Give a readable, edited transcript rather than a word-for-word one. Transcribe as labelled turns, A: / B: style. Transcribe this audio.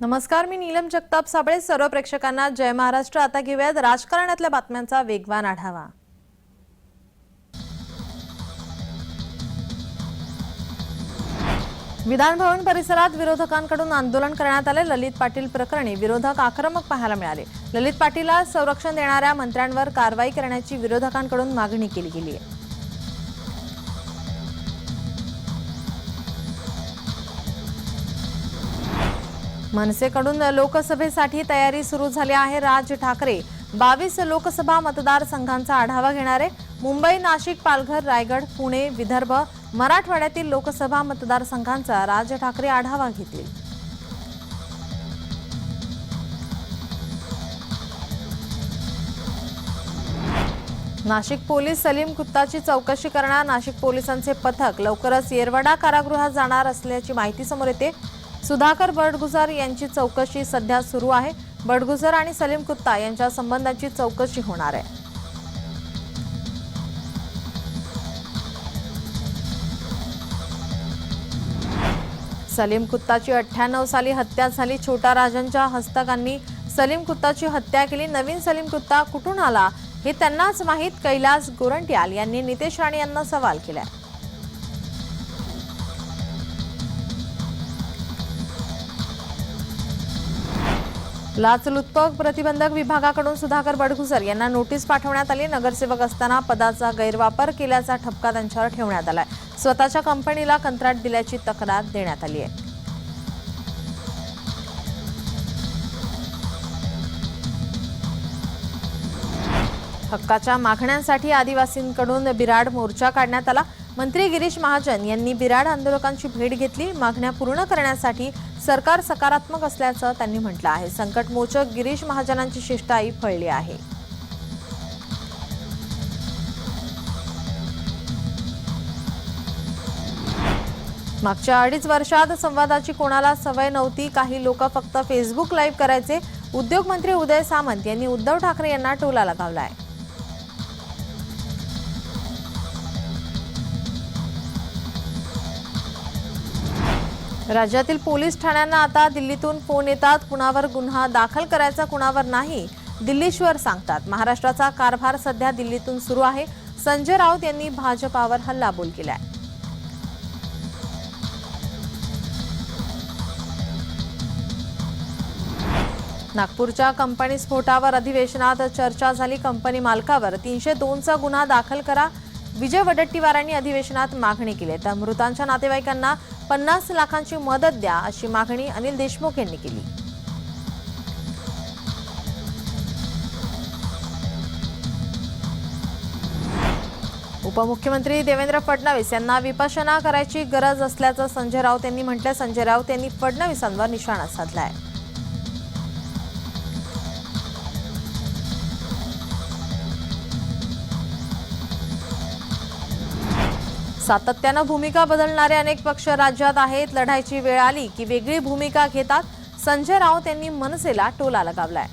A: नमस्कार, मी नीलम जगताप साबळे. सर्व प्रेक्षकांना जय महाराष्ट्र. आता घेऊयात राजकारणातल्या बातम्यांचा वेगवान आढावा. विधान भवन परिसरात विरोधकांकडून आंदोलन करण्यात आले. ललित पाटील प्रकरणी विरोधक आक्रमक पाहायला मिळाले. ललित पाटीलला संरक्षण देणाऱ्या मंत्र्यांवर कारवाई करण्याची विरोधकांकडून मागणी केली गेली आहे. मनसेकडून लोकसभेसाठी तयारी सुरू झाली आहे. राज ठाकरे 22 लोकसभा मतदारसंघांचा आढावा घेणार आहे. मुंबई, नाशिक, पालघर, रायगड, पुणे, विदर्भ, मराठवाड्यातील लोकसभा मतदारसंघांचा राज ठाकरे आढावा घेतील. नाशिक पोलीस सलीम कुत्ताची चौकशी करणार. नाशिक पोलिसांचे पथक लवकरच येरवडा कारागृहात जाणार असल्याची माहिती समोर येते. सुधाकर बडगुजर यांची चौकशी सध्या सुरू आहे. बडगुजर आणि सलीम कुत्ता यांच्या संबंधाची चौकशी होणार आहे. सलीम कुत्ताची 98 साली हत्या झाली. छोटा राजांच्या हस्तकांनी सलीम कुत्ताची हत्या केली. नवीन सलीम कुत्ता कुठून आला हे त्यांनाच माहीत. कैलास गोरंट्याल यांनी नितेश राणे यांना सवाल केलाय. लाचलुचपत प्रतिबंधक विभागाकडून सुधाकर बडगुजर यांना नोटीस पाठवण्यात आली. नगरसेवक असताना पदाचा गैरवापर केल्याचा ठपका त्यांच्यावर ठेवण्यात आलाय. स्वतःच्या कंपनीला कंत्राट दिल्याची तक्रार देण्यात आली आहे. हक्काच्या मागण्यांसाठी आदिवासींकडून बिराड मोर्चा काढण्यात आला. मंत्री गिरीश महाजन यांनी बिराड आंदोलकांची भेट घेतली. मागण्या पूर्ण करण्यासाठी सरकार सकारात्मक असल्याचं त्यांनी म्हटलं आहे. संकटमोचक गिरीश महाजनांची शिष्टाई फळली आहे. मागच्या 2.5 वर्षात संवादाची कोणाला सवय नव्हती. काही लोक फक्त फेसबुक लाईव्ह करायचे. उद्योगमंत्री उदय सामंत यांनी उद्धव ठाकरे यांना टोला लगावलाय. राज्यातील पोलीस ठाण्यांना आता दिल्लीतून फोन येतात. कुणावर गुन्हा दाखल करायचा, कुणावर नाही, दिल्लीश्वर सांगतात. महाराष्ट्राचा कारभार सध्या दिल्लीतून सुरू आहे. संजय राऊत यांनी भाजपावर हल्लाबोल केलाय. नागपूरच्या कंपनी स्फोटावर अधिवेशनात चर्चा झाली. कंपनी मालकावर 302चा गुन्हा दाखल करा, विजय वडेट्टीवारांनी अधिवेशनात मागणी केली. तर मृतांच्या नातेवाईकांना 50 लाखांची मदत द्या अशी मागणी अनिल देशमुख यांनी केली. उपमुख्यमंत्री देवेंद्र फडणवीस यांना विपश्यना करायची गरज असल्याचं संजय राऊत यांनी म्हटलं. संजय राऊत यांनी फडणवीसांवर निशाणा साधलाय. सातत्यानं भूमिका बदलणारे अनेक पक्ष राज्यात आहेत. लढाईची वेळ आली की वेगळी भूमिका घेतात. संजय राऊत यांनी मनसेला टोला लगावलाय.